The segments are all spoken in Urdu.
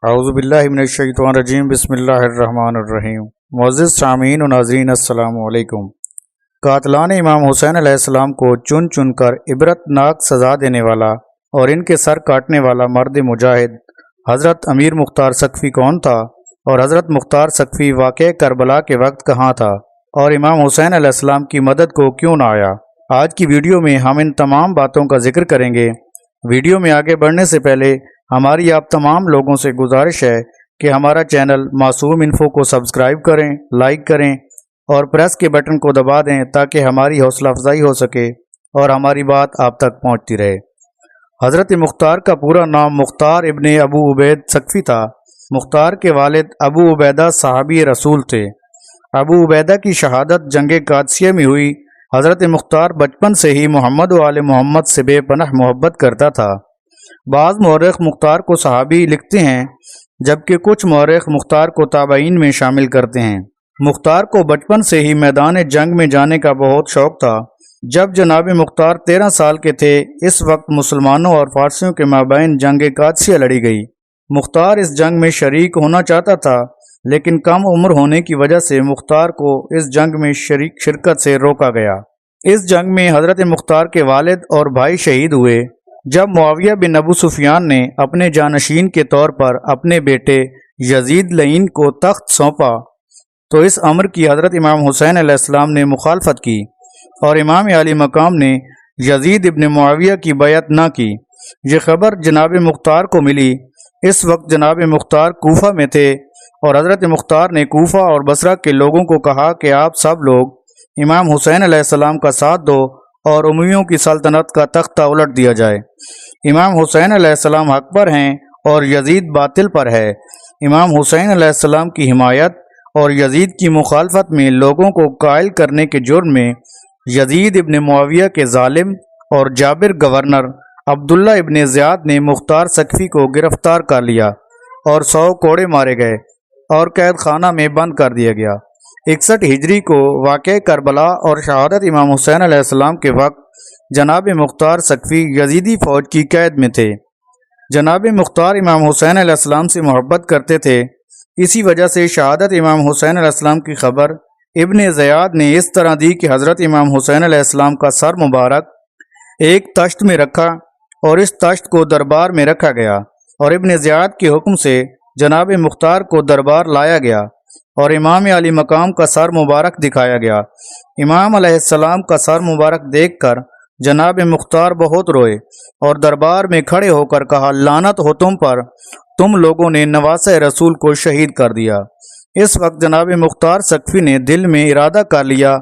اعوذ باللہ من الشیطان الرجیم بسم اللہ الرحمن الرحیم۔ معزز سامعین و ناظرین السلام علیکم۔ قاتلان امام حسین علیہ السلام کو چن چن کر عبرت ناک سزا دینے والا اور ان کے سر کاٹنے والا مرد مجاہد حضرت امیر مختار سقفی کون تھا، اور حضرت مختار سقفی واقع کربلا کے وقت کہاں تھا، اور امام حسین علیہ السلام کی مدد کو کیوں نہ آیا؟ آج کی ویڈیو میں ہم ان تمام باتوں کا ذکر کریں گے۔ ویڈیو میں آگے بڑھنے سے پہلے ہماری آپ تمام لوگوں سے گزارش ہے کہ ہمارا چینل معصوم انفو کو سبسکرائب کریں، لائک کریں اور پریس کے بٹن کو دبا دیں تاکہ ہماری حوصلہ افزائی ہو سکے اور ہماری بات آپ تک پہنچتی رہے۔ حضرت مختار کا پورا نام مختار ابن ابو عبید سقفی تھا۔ مختار کے والد ابو عبیدہ صحابی رسول تھے۔ ابو عبیدہ کی شہادت جنگ قادسیہ میں ہوئی۔ حضرت مختار بچپن سے ہی محمد و آل محمد سے بے پناہ محبت کرتا تھا۔ بعض مورخ مختار کو صحابی لکھتے ہیں جبکہ کچھ مورخ مختار کو تابعین میں شامل کرتے ہیں۔ مختار کو بچپن سے ہی میدان جنگ میں جانے کا بہت شوق تھا۔ جب جناب مختار 13 سال کے تھے، اس وقت مسلمانوں اور فارسیوں کے مابین جنگ قادسیہ لڑی گئی۔ مختار اس جنگ میں شریک ہونا چاہتا تھا، لیکن کم عمر ہونے کی وجہ سے مختار کو اس جنگ میں شرکت سے روکا گیا۔ اس جنگ میں حضرت مختار کے والد اور بھائی شہید ہوئے۔ جب معاویہ بن ابو سفیان نے اپنے جانشین کے طور پر اپنے بیٹے یزید لعین کو تخت سونپا تو اس امر کی حضرت امام حسین علیہ السلام نے مخالفت کی اور امام علی مقام نے یزید ابن معاویہ کی بیعت نہ کی۔ یہ خبر جناب مختار کو ملی۔ اس وقت جناب مختار کوفہ میں تھے اور حضرت مختار نے کوفہ اور بصرہ کے لوگوں کو کہا کہ آپ سب لوگ امام حسین علیہ السلام کا ساتھ دو اور امیوں کی سلطنت کا تختہ الٹ دیا جائے۔ امام حسین علیہ السلام حق پر ہیں اور یزید باطل پر ہے۔ امام حسین علیہ السلام کی حمایت اور یزید کی مخالفت میں لوگوں کو قائل کرنے کے جرم میں یزید ابن معاویہ کے ظالم اور جابر گورنر عبداللہ ابن زیاد نے مختار سقفی کو گرفتار کر لیا اور 100 کوڑے مارے گئے اور قید خانہ میں بند کر دیا گیا۔ 61 ہجری کو واقع کربلا اور شہادت امام حسین علیہ السلام کے وقت جناب مختار سقفی یزیدی فوج کی قید میں تھے۔ جناب مختار امام حسین علیہ السلام سے محبت کرتے تھے، اسی وجہ سے شہادت امام حسین علیہ السلام کی خبر ابن زیاد نے اس طرح دی کہ حضرت امام حسین علیہ السلام کا سر مبارک ایک تشت میں رکھا اور اس تشت کو دربار میں رکھا گیا اور ابن زیاد کے حکم سے جناب مختار کو دربار لایا گیا اور امام علی مقام کا سر مبارک دکھایا گیا۔ امام علیہ السلام کا سر مبارک دیکھ کر جناب مختار بہت روئے اور دربار میں کھڑے ہو کر کہا، لعنت ہو تم پر، تم لوگوں نے نواسہ رسول کو شہید کر دیا۔ اس وقت جناب مختار سقفی نے دل میں ارادہ کر لیا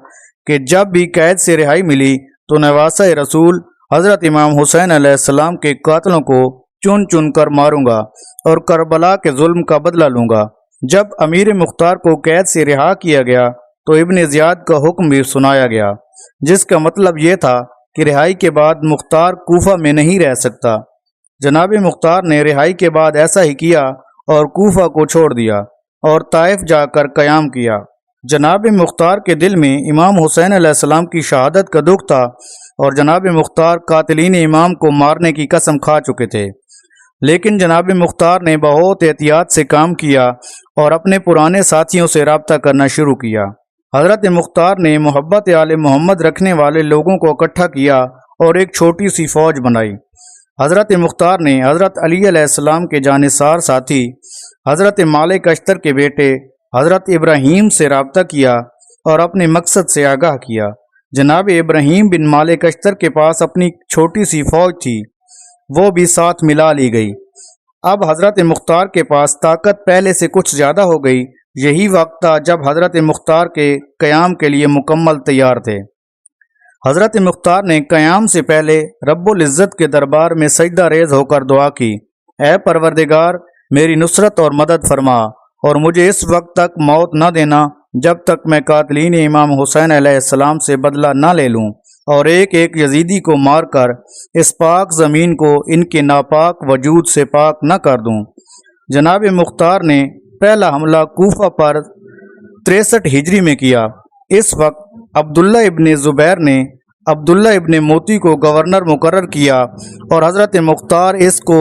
کہ جب بھی قید سے رہائی ملی تو نواسہ رسول حضرت امام حسین علیہ السلام کے قاتلوں کو چن چن کر ماروں گا اور کربلا کے ظلم کا بدلہ لوں گا۔ جب امیر مختار کو قید سے رہا کیا گیا تو ابن زیاد کا حکم بھی سنایا گیا، جس کا مطلب یہ تھا کہ رہائی کے بعد مختار کوفہ میں نہیں رہ سکتا۔ جناب مختار نے رہائی کے بعد ایسا ہی کیا اور کوفہ کو چھوڑ دیا اور طائف جا کر قیام کیا۔ جناب مختار کے دل میں امام حسین علیہ السلام کی شہادت کا دکھ تھا اور جناب مختار قاتلین امام کو مارنے کی قسم کھا چکے تھے، لیکن جناب مختار نے بہت احتیاط سے کام کیا اور اپنے پرانے ساتھیوں سے رابطہ کرنا شروع کیا۔ حضرت مختار نے محبت آل محمد رکھنے والے لوگوں کو اکٹھا کیا اور ایک چھوٹی سی فوج بنائی۔ حضرت مختار نے حضرت علی علیہ السلام کے جانثار ساتھی حضرت مالک اشتر کے بیٹے حضرت ابراہیم سے رابطہ کیا اور اپنے مقصد سے آگاہ کیا۔ جناب ابراہیم بن مالک اشتر کے پاس اپنی چھوٹی سی فوج تھی، وہ بھی ساتھ ملا لی گئی۔ اب حضرت مختار کے پاس طاقت پہلے سے کچھ زیادہ ہو گئی۔ یہی وقت تھا جب حضرت مختار کے قیام کے لیے مکمل تیار تھے۔ حضرت مختار نے قیام سے پہلے رب العزت کے دربار میں سجدہ ریز ہو کر دعا کی، اے پروردگار، میری نصرت اور مدد فرما اور مجھے اس وقت تک موت نہ دینا جب تک میں قاتلین امام حسین علیہ السلام سے بدلہ نہ لے لوں اور ایک ایک یزیدی کو مار کر اس پاک زمین کو ان کے ناپاک وجود سے پاک نہ کر دوں۔ جناب مختار نے پہلا حملہ کوفہ پر 63 ہجری میں کیا۔ اس وقت عبداللہ ابن زبیر نے عبداللہ ابن موتی کو گورنر مقرر کیا اور حضرت مختار اس کو